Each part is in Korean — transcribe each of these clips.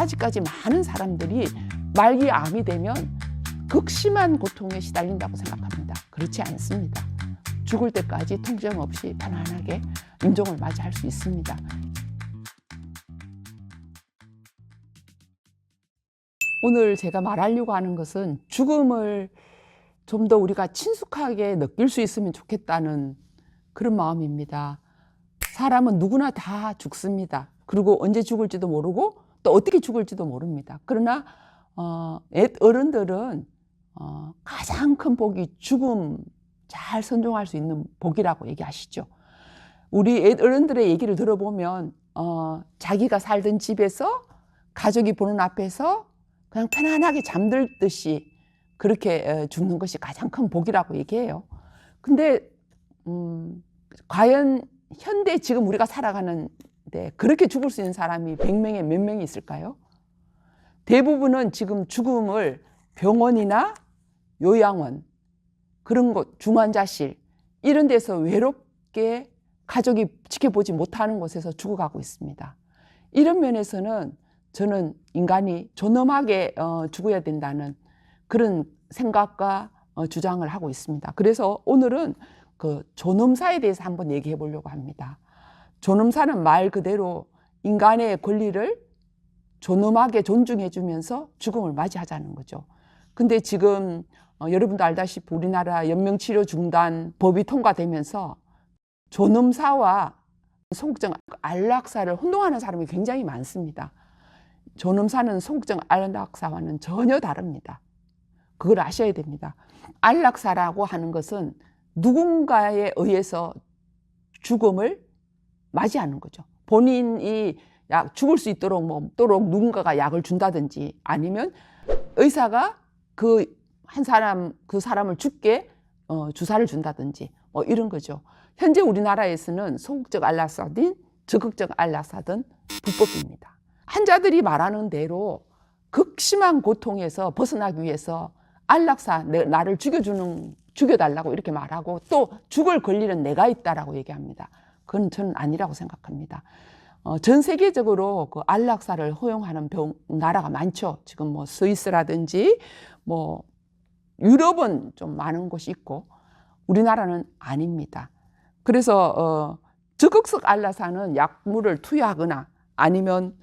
아직까지 많은 사람들이 말기 암이 되면 극심한 고통에 시달린다고 생각합니다. 그렇지 않습니다. 죽을 때까지 통증 없이 편안하게 임종을 맞이할 수 있습니다. 오늘 제가 말하려고 하는 것은 죽음을 좀 더 우리가 친숙하게 느낄 수 있으면 좋겠다는 그런 마음입니다. 사람은 누구나 다 죽습니다. 그리고 언제 죽을지도 모르고 또 어떻게 죽을지도 모릅니다. 그러나 어른들은 가장 큰 복이 죽음 잘 선종할 수 있는 복이라고 얘기하시죠. 우리 어른들의 얘기를 들어보면 자기가 살던 집에서 가족이 보는 앞에서 그냥 편안하게 잠들듯이 그렇게 죽는 것이 가장 큰 복이라고 얘기해요. 근데 과연 현대 지금 우리가 살아가는데 그렇게 죽을 수 있는 사람이 100명에 몇 명이 있을까요? 대부분은 지금 죽음을 병원이나 요양원, 그런 곳, 중환자실 이런 데서 외롭게 가족이 지켜보지 못하는 곳에서 죽어가고 있습니다. 이런 면에서는 저는 인간이 존엄하게 죽어야 된다는 그런 생각과 주장을 하고 있습니다. 그래서 오늘은 그 존엄사에 대해서 한번 얘기해 보려고 합니다. 존엄사는 말 그대로 인간의 권리를 존엄하게 존중해 주면서 죽음을 맞이하자는 거죠. 근데 지금 여러분도 알다시피 우리나라 연명치료 중단 법이 통과되면서 존엄사와 소극적 안락사를 혼동하는 사람이 굉장히 많습니다. 존엄사는 소극적 안락사와는 전혀 다릅니다. 그걸 아셔야 됩니다. 안락사라고 하는 것은 누군가에 의해서 죽음을 맞이하는 거죠. 본인이 죽을 수 있도록 누군가가 약을 준다든지 아니면 의사가 그 사람을 죽게 주사를 준다든지 이런 거죠. 현재 우리나라에서는 소극적 안락사든 적극적 안락사든 불법입니다. 환자들이 말하는 대로 극심한 고통에서 벗어나기 위해서 안락사, 나를 죽여달라고 이렇게 말하고 또 죽을 권리는 내가 있다라고 얘기합니다. 그건 저는 아니라고 생각합니다. 전 세계적으로 그 안락사를 허용하는 나라가 많죠. 지금 스위스라든지 유럽은 좀 많은 곳이 있고 우리나라는 아닙니다. 그래서 적극적 안락사는 약물을 투여하거나 아니면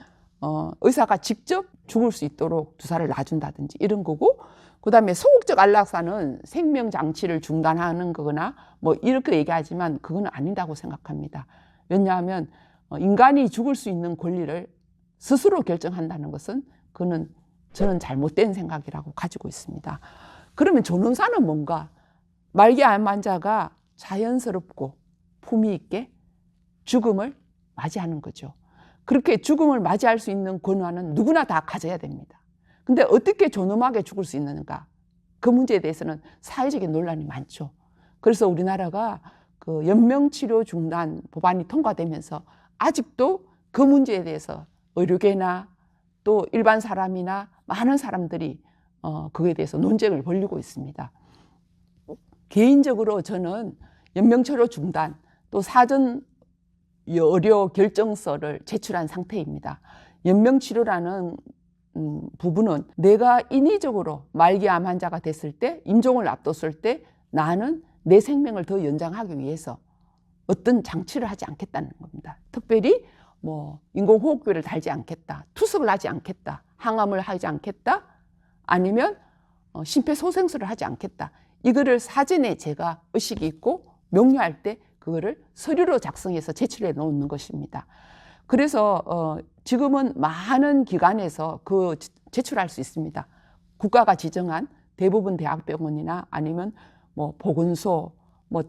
의사가 직접 죽을 수 있도록 주사를 놔준다든지 이런 거고, 그 다음에 소극적 안락사는 생명장치를 중단하는 거거나 이렇게 얘기하지만 그건 아니라고 생각합니다. 왜냐하면 인간이 죽을 수 있는 권리를 스스로 결정한다는 것은 그거는 저는 잘못된 생각이라고 가지고 있습니다. 그러면 존엄사는 뭔가? 말기 암 환자가 자연스럽고 품위 있게 죽음을 맞이하는 거죠. 그렇게 죽음을 맞이할 수 있는 권한은 누구나 다 가져야 됩니다. 근데 어떻게 존엄하게 죽을 수 있는가? 그 문제에 대해서는 사회적인 논란이 많죠. 그래서 우리나라가 그 연명치료 중단 법안이 통과되면서 아직도 그 문제에 대해서 의료계나 또 일반 사람이나 많은 사람들이 그거에 대해서 논쟁을 벌이고 있습니다. 개인적으로 저는 연명치료 중단 또 사전 의료 결정서를 제출한 상태입니다. 연명치료라는 부분은 내가 인위적으로 말기암 환자가 됐을 때, 임종을 앞뒀을 때 나는 내 생명을 더 연장하기 위해서 어떤 장치를 하지 않겠다는 겁니다. 특별히 인공호흡기를 달지 않겠다, 투석을 하지 않겠다, 항암을 하지 않겠다, 아니면 심폐소생술을 하지 않겠다. 이거를 사전에 제가 의식이 있고 명료할 때 그거를 서류로 작성해서 제출해 놓는 것입니다. 그래서 지금은 많은 기관에서 제출할 수 있습니다. 국가가 지정한 대부분 대학병원이나 아니면 보건소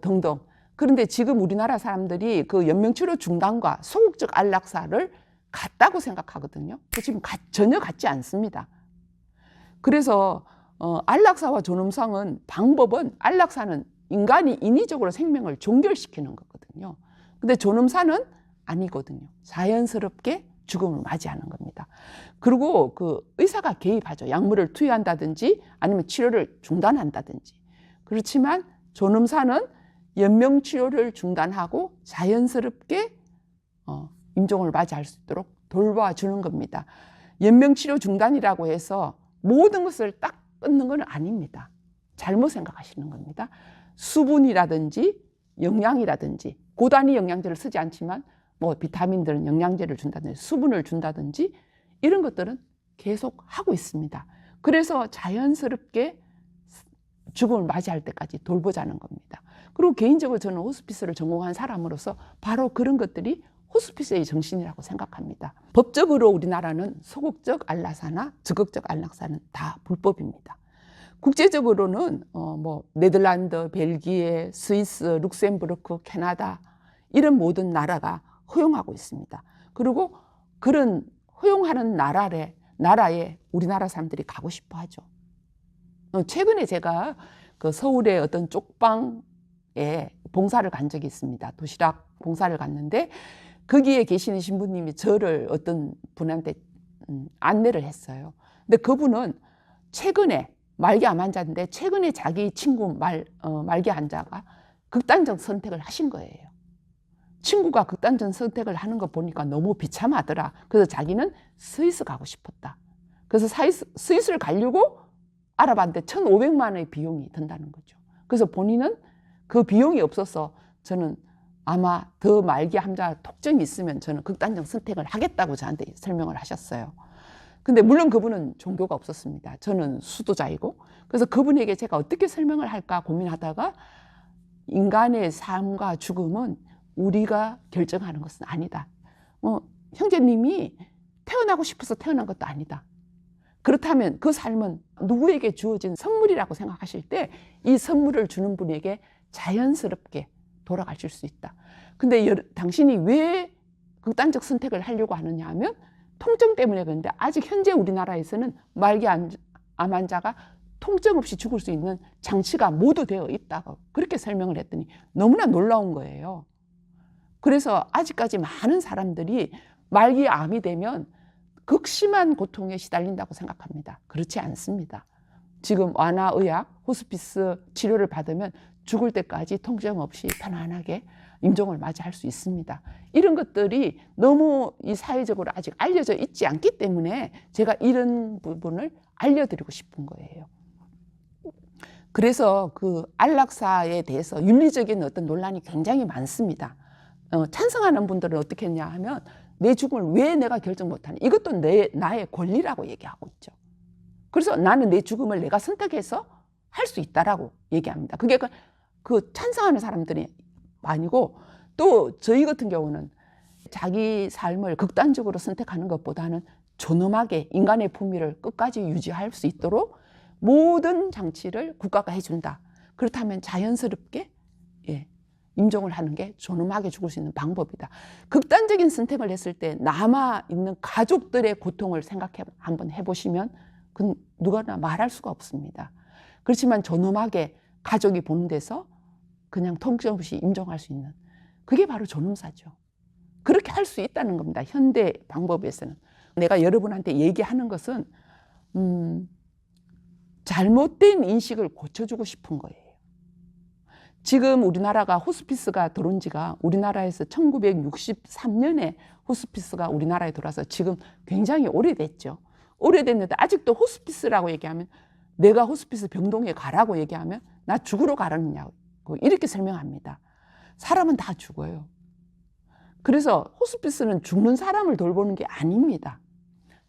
등등. 그런데 지금 우리나라 사람들이 그 연명치료 중단과 소극적 안락사를 같다고 생각하거든요. 지금 전혀 같지 않습니다. 그래서 안락사와 존엄사는 방법은, 안락사는 인간이 인위적으로 생명을 종결시키는 거거든요. 근데 존엄사는 아니거든요. 자연스럽게 죽음을 맞이하는 겁니다. 그리고 그 의사가 개입하죠. 약물을 투여한다든지 아니면 치료를 중단한다든지. 그렇지만 존엄사는 연명치료를 중단하고 자연스럽게 임종을 맞이할 수 있도록 돌봐주는 겁니다. 연명치료 중단이라고 해서 모든 것을 딱 끊는 건 아닙니다. 잘못 생각하시는 겁니다. 수분이라든지 영양이라든지 고단위 영양제를 쓰지 않지만 뭐 비타민들은 영양제를 준다든지 수분을 준다든지 이런 것들은 계속 하고 있습니다. 그래서 자연스럽게 죽음을 맞이할 때까지 돌보자는 겁니다. 그리고 개인적으로 저는 호스피스를 전공한 사람으로서 바로 그런 것들이 호스피스의 정신이라고 생각합니다. 법적으로 우리나라는 소극적 안락사나 적극적 안락사는 다 불법입니다. 국제적으로는 뭐 네덜란드, 벨기에, 스위스, 룩셈부르크, 캐나다 이런 모든 나라가 허용하고 있습니다. 그리고 그런 허용하는 나라에 우리나라 사람들이 가고 싶어 하죠. 최근에 제가 그 서울의 어떤 쪽방에 봉사를 간 적이 있습니다. 도시락 봉사를 갔는데 거기에 계시는 신부님이 저를 어떤 분한테 안내를 했어요. 근데 그분은 최근에 말기 암 환자인데 최근에 자기 친구 말기 환자가 극단적 선택을 하신 거예요. 친구가 극단적 선택을 하는 거 보니까 너무 비참하더라. 그래서 자기는 스위스 가고 싶었다. 그래서 스위스를 가려고 알아봤는데 1,500만 원의 비용이 든다는 거죠. 그래서 본인은 그 비용이 없어서 저는 아마 더 말기 환자 통증이 있으면 저는 극단적 선택을 하겠다고 저한테 설명을 하셨어요. 근데 물론 그분은 종교가 없었습니다. 저는 수도자이고. 그래서 그분에게 제가 어떻게 설명을 할까 고민하다가 인간의 삶과 죽음은 우리가 결정하는 것은 아니다. 형제님이 태어나고 싶어서 태어난 것도 아니다. 그렇다면 그 삶은 누구에게 주어진 선물이라고 생각하실 때 이 선물을 주는 분에게 자연스럽게 돌아가실 수 있다. 근데 당신이 왜 극단적 선택을 하려고 하느냐 하면 통증 때문에 그런데 아직 현재 우리나라에서는 말기 암 환자가 통증 없이 죽을 수 있는 장치가 모두 되어 있다고 그렇게 설명을 했더니 너무나 놀라운 거예요. 그래서 아직까지 많은 사람들이 말기 암이 되면 극심한 고통에 시달린다고 생각합니다. 그렇지 않습니다. 지금 완화의학, 호스피스 치료를 받으면 죽을 때까지 통증 없이 편안하게 임종을 맞이할 수 있습니다. 이런 것들이 너무 이 사회적으로 아직 알려져 있지 않기 때문에 제가 이런 부분을 알려드리고 싶은 거예요. 그래서 그 안락사에 대해서 윤리적인 어떤 논란이 굉장히 많습니다. 찬성하는 분들은 어떻게 했냐 하면 내 죽음을 왜 내가 결정 못하냐. 이것도 나의 권리라고 얘기하고 있죠. 그래서 나는 내 죽음을 내가 선택해서 할 수 있다라고 얘기합니다. 그게 그 찬성하는 사람들이 아니고 또 저희 같은 경우는 자기 삶을 극단적으로 선택하는 것보다는 존엄하게 인간의 품위를 끝까지 유지할 수 있도록 모든 장치를 국가가 해준다. 그렇다면 자연스럽게 임종을 하는 게 존엄하게 죽을 수 있는 방법이다. 극단적인 선택을 했을 때 남아있는 가족들의 고통을 한번 해보시면 그건 누구나 말할 수가 없습니다. 그렇지만 존엄하게 가족이 보는 데서 그냥 통증 없이 임종할 수 있는 그게 바로 존엄사죠. 그렇게 할 수 있다는 겁니다. 현대 방법에서는. 내가 여러분한테 얘기하는 것은 잘못된 인식을 고쳐주고 싶은 거예요. 지금 우리나라가 호스피스가 들어온 지가 우리나라에서 1963년에 호스피스가 우리나라에 들어와서 지금 굉장히 오래됐죠. 오래됐는데 아직도 호스피스라고 얘기하면 내가 호스피스 병동에 가라고 얘기하면 나 죽으러 가라느냐고 이렇게 설명합니다. 사람은 다 죽어요. 그래서 호스피스는 죽는 사람을 돌보는 게 아닙니다.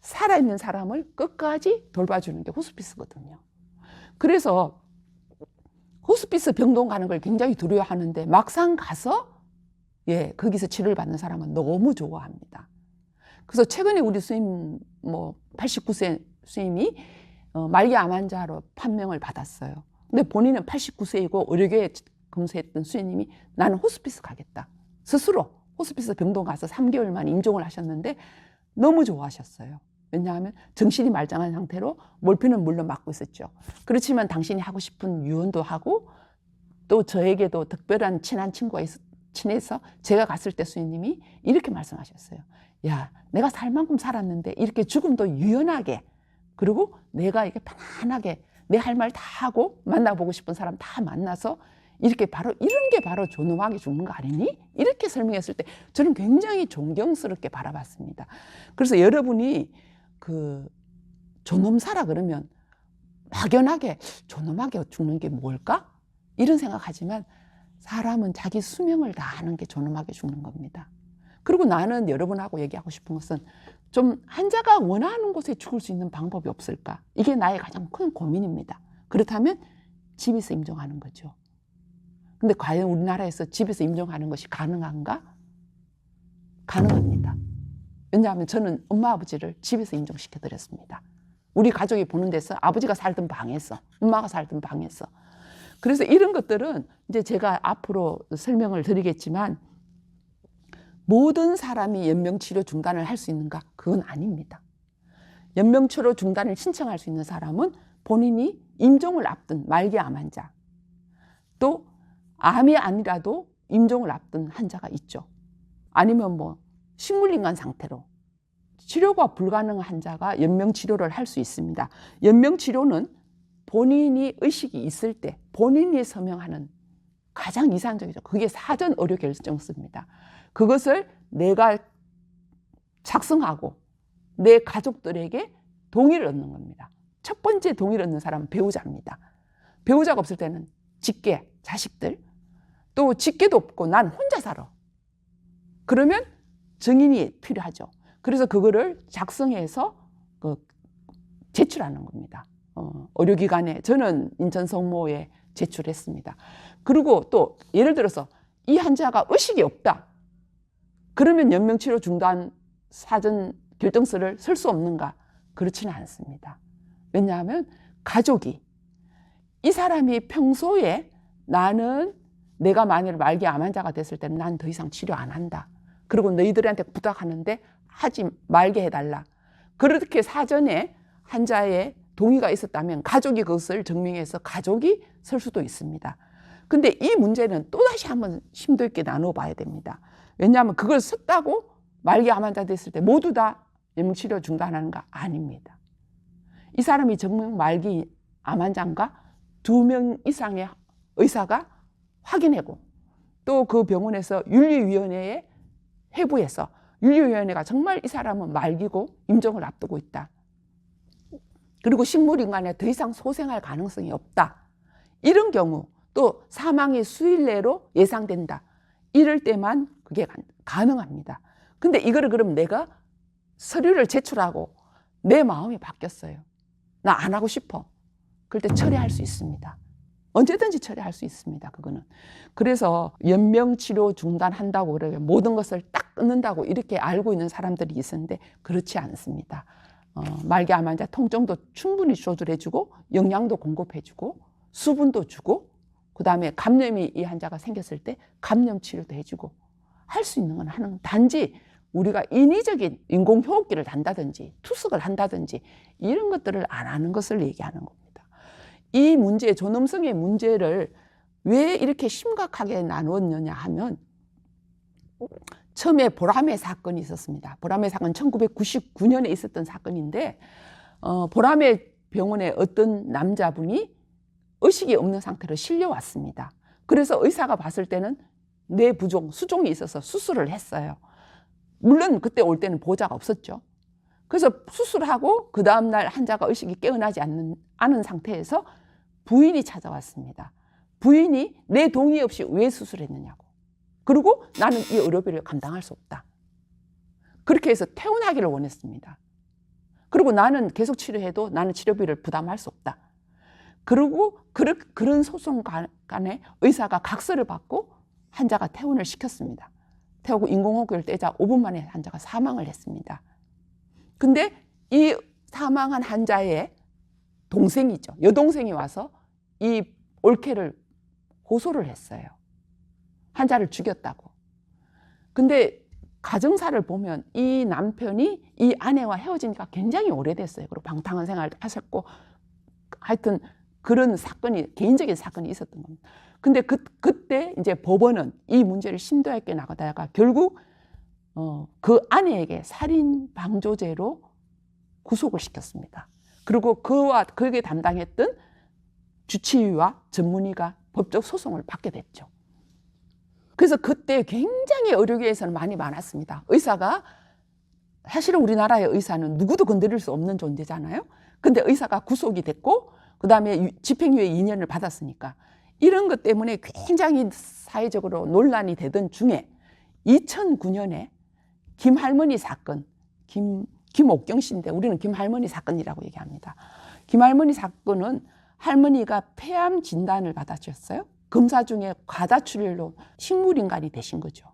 살아있는 사람을 끝까지 돌봐주는 게 호스피스거든요. 그래서 호스피스 병동 가는 걸 굉장히 두려워하는데 막상 가서 거기서 치료를 받는 사람은 너무 좋아합니다. 그래서 최근에 우리 스님 89세 스님이 말기 암 환자로 판명을 받았어요. 근데 본인은 89세이고 의료계에 근무했던 스님이 나는 호스피스 가겠다. 스스로 호스피스 병동 가서 3개월 만에 임종을 하셨는데 너무 좋아하셨어요. 왜냐하면 정신이 말짱한 상태로 몰피는 물론 맞고 있었죠. 그렇지만 당신이 하고 싶은 유언도 하고 또 저에게도 특별한 친한 친구가 친해서 제가 갔을 때 스님이 이렇게 말씀하셨어요. 야, 내가 살 만큼 살았는데 이렇게 죽음도 유연하게 그리고 내가 이렇게 편안하게 내 할 말 다 하고 만나보고 싶은 사람 다 만나서 이렇게 바로 이런 게 바로 존엄하게 죽는 거 아니니? 이렇게 설명했을 때 저는 굉장히 존경스럽게 바라봤습니다. 그래서 여러분이 그 존엄사라 그러면 막연하게 존엄하게 죽는 게 뭘까? 이런 생각하지만 사람은 자기 수명을 다하는 게 존엄하게 죽는 겁니다. 그리고 나는 여러분하고 얘기하고 싶은 것은 좀 환자가 원하는 곳에 죽을 수 있는 방법이 없을까? 이게 나의 가장 큰 고민입니다. 그렇다면 집에서 임종하는 거죠. 근데 과연 우리나라에서 집에서 임종하는 것이 가능한가? 가능합니다. 왜냐하면 저는 엄마 아버지를 집에서 임종시켜 드렸습니다. 우리 가족이 보는 데서 아버지가 살던 방에서, 엄마가 살던 방에서. 그래서 이런 것들은 이제 제가 앞으로 설명을 드리겠지만 모든 사람이 연명치료 중단을 할 수 있는가? 그건 아닙니다. 연명치료 중단을 신청할 수 있는 사람은 본인이 임종을 앞둔 말기 암 환자, 또 암이 아니라도 임종을 앞둔 환자가 있죠. 아니면 뭐 식물인간 상태로 치료가 불가능한 환자가 연명치료를 할 수 있습니다. 연명치료는 본인이 의식이 있을 때 본인이 서명하는 가장 이상적이죠. 그게 사전 의료 결정서입니다. 그것을 내가 작성하고 내 가족들에게 동의를 얻는 겁니다. 첫 번째 동의를 얻는 사람은 배우자입니다. 배우자가 없을 때는 직계, 자식들, 또 직계도 없고 난 혼자 살아. 그러면 증인이 필요하죠. 그래서 그거를 작성해서 제출하는 겁니다. 의료기관에, 저는 인천 성모에 제출했습니다. 그리고 또 예를 들어서 이 환자가 의식이 없다. 그러면 연명치료 중단 사전 결정서를 쓸 수 없는가? 그렇지는 않습니다. 왜냐하면 가족이 이 사람이 평소에 나는 내가 만일 말기 암 환자가 됐을 때는 난 더 이상 치료 안 한다. 그리고 너희들한테 부탁하는데 하지 말게 해달라. 그렇게 사전에 환자의 동의가 있었다면 가족이 그것을 증명해서 가족이 쓸 수도 있습니다. 근데 이 문제는 또다시 한번 심도 있게 나눠봐야 됩니다. 왜냐하면 그걸 썼다고 말기 암 환자 됐을 때 모두 다 연명치료 중단하는가? 아닙니다. 이 사람이 정말 말기 암 환자인가? 2명 이상의 의사가 확인하고 또 그 병원에서 윤리위원회에 회부해서 윤리위원회가 정말 이 사람은 말기고 임종을 앞두고 있다. 그리고 식물인간에 더 이상 소생할 가능성이 없다. 이런 경우 또 사망이 수일 내로 예상된다. 이럴 때만 그게 가능합니다. 근데 이거를 그럼 내가 서류를 제출하고 내 마음이 바뀌었어요. 나 안 하고 싶어. 그럴 때 처리할 수 있습니다. 언제든지 처리할 수 있습니다. 그거는. 그래서 연명치료 중단한다고 그러면 모든 것을 딱 끊는다고 이렇게 알고 있는 사람들이 있었는데 그렇지 않습니다. 말기 암 환자 통증도 충분히 조절해주고 영양도 공급해주고 수분도 주고 그다음에 감염이 이 환자가 생겼을 때 감염 치료도 해주고 할 수 있는 건 하는, 단지 우리가 인위적인 인공호흡기를 단다든지 투석을 한다든지 이런 것들을 안 하는 것을 얘기하는 겁니다. 이 문제, 존엄성의 문제를 왜 이렇게 심각하게 나누었느냐 하면 처음에 보라매 사건이 있었습니다. 보라매 사건 1999년에 있었던 사건인데 보라매 병원에 어떤 남자분이 의식이 없는 상태로 실려왔습니다. 그래서 의사가 봤을 때는 뇌부종, 수종이 있어서 수술을 했어요. 물론 그때 올 때는 보호자가 없었죠. 그래서 수술하고 그 다음날 환자가 의식이 깨어나지 않은 상태에서 부인이 찾아왔습니다. 부인이 내 동의 없이 왜 수술했느냐고. 그리고 나는 이 의료비를 감당할 수 없다. 그렇게 해서 퇴원하기를 원했습니다. 그리고 나는 계속 치료해도 나는 치료비를 부담할 수 없다. 그리고 그런 소송 간에 의사가 각서를 받고 환자가 퇴원을 시켰습니다. 태우고 인공호흡기를 떼자 5분 만에 환자가 사망을 했습니다. 근데 이 사망한 환자의 동생이죠. 여동생이 와서 이 올케를 고소를 했어요. 환자를 죽였다고. 근데 가정사를 보면 이 남편이 이 아내와 헤어진 지가 굉장히 오래됐어요. 그리고 방탕한 생활도 하셨고 하여튼 그런 사건이, 개인적인 사건이 있었던 겁니다. 근데 그때 이제 법원은 이 문제를 심도 있게 나가다가 결국 그 아내에게 살인 방조죄로 구속을 시켰습니다. 그리고 그게 담당했던 주치의와 전문의가 법적 소송을 받게 됐죠. 그래서 그때 굉장히 의료계에서는 많이 많았습니다. 의사가 사실은 우리나라의 의사는 누구도 건드릴 수 없는 존재잖아요. 근데 의사가 구속이 됐고 그다음에 집행유예 2년을 받았으니까 이런 것 때문에 굉장히 사회적으로 논란이 되던 중에 2009년에 김할머니 사건, 김옥경 씨인데 우리는 김할머니 사건이라고 얘기합니다. 김할머니 사건은 할머니가 폐암 진단을 받아주셨어요. 검사 중에 과다출혈로 식물인간이 되신 거죠.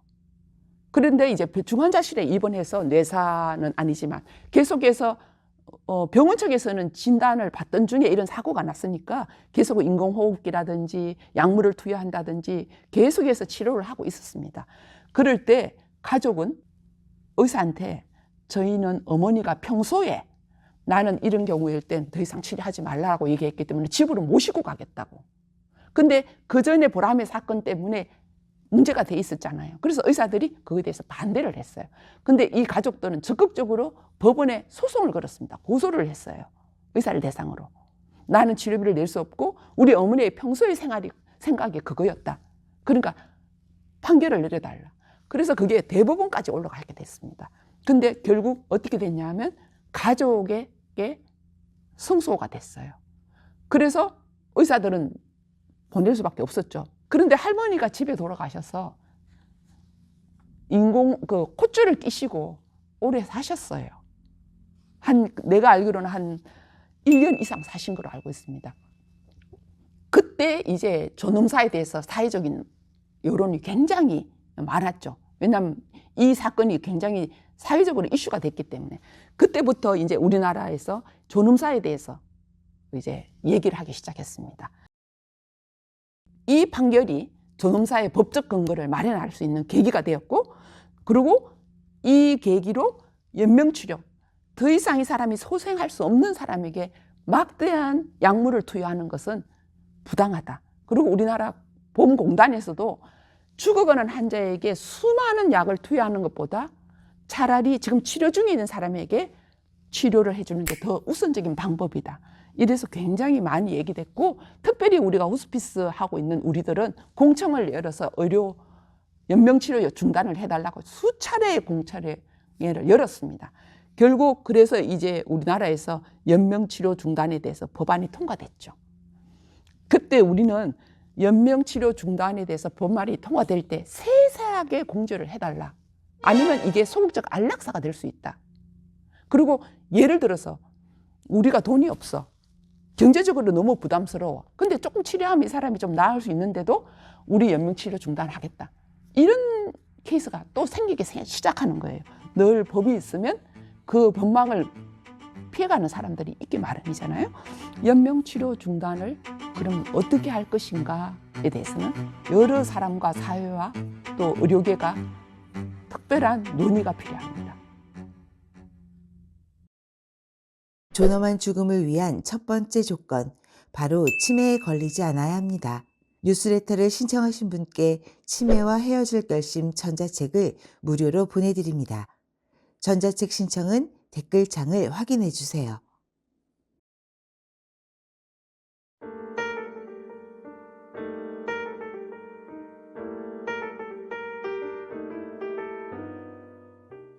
그런데 이제 중환자실에 입원해서 뇌사는 아니지만 계속해서 병원 측에서는 진단을 받던 중에 이런 사고가 났으니까 계속 인공호흡기라든지 약물을 투여한다든지 계속해서 치료를 하고 있었습니다. 그럴 때 가족은 의사한테 저희는 어머니가 평소에 나는 이런 경우일 땐 더 이상 치료하지 말라고 얘기했기 때문에 집으로 모시고 가겠다고. 근데 그 전에 보람의 사건 때문에 문제가 돼 있었잖아요. 그래서 의사들이 그거에 대해서 반대를 했어요. 근데 이 가족들은 적극적으로 법원에 소송을 걸었습니다. 고소를 했어요. 의사를 대상으로. 나는 치료비를 낼 수 없고 우리 어머니의 평소의 생각이 그거였다. 그러니까 판결을 내려달라. 그래서 그게 대법원까지 올라가게 됐습니다. 근데 결국 어떻게 됐냐면 가족에게 승소가 됐어요. 그래서 의사들은 보낼 수밖에 없었죠. 그런데 할머니가 집에 돌아가셔서 콧줄을 끼시고 오래 사셨어요. 내가 알기로는 한 1년 이상 사신 걸로 알고 있습니다. 그때 이제 존엄사에 대해서 사회적인 여론이 굉장히 많았죠. 왜냐하면 이 사건이 굉장히 사회적으로 이슈가 됐기 때문에 그때부터 이제 우리나라에서 존엄사에 대해서 이제 얘기를 하기 시작했습니다. 이 판결이 존엄사의 법적 근거를 마련할 수 있는 계기가 되었고, 그리고 이 계기로 연명치료, 더 이상 이 사람이 소생할 수 없는 사람에게 막대한 약물을 투여하는 것은 부당하다. 그리고 우리나라 보험공단에서도 죽어가는 환자에게 수많은 약을 투여하는 것보다 차라리 지금 치료 중에 있는 사람에게 치료를 해주는 게 더 우선적인 방법이다. 이래서 굉장히 많이 얘기됐고, 특별히 우리가 호스피스 하고 있는 우리들은 공청을 열어서 의료 연명치료 중단을 해달라고 수차례의 공청회를 열었습니다. 결국 그래서 이제 우리나라에서 연명치료 중단에 대해서 법안이 통과됐죠. 그때 우리는 연명치료 중단에 대해서 법안이 통과될 때 세세하게 공조를 해달라. 아니면 이게 소극적 안락사가 될 수 있다. 그리고 예를 들어서 우리가 돈이 없어. 경제적으로 너무 부담스러워. 근데 조금 치료하면 이 사람이 좀 나을 수 있는데도 우리 연명치료 중단하겠다. 이런 케이스가 또 생기기 시작하는 거예요. 늘 법이 있으면 그 법망을 피해가는 사람들이 있기 마련이잖아요. 연명치료 중단을 그럼 어떻게 할 것인가에 대해서는 여러 사람과 사회와 또 의료계가 특별한 논의가 필요합니다. 존엄한 죽음을 위한 첫 번째 조건, 바로 치매에 걸리지 않아야 합니다. 뉴스레터를 신청하신 분께 치매와 헤어질 결심 전자책을 무료로 보내드립니다. 전자책 신청은 댓글창을 확인해 주세요.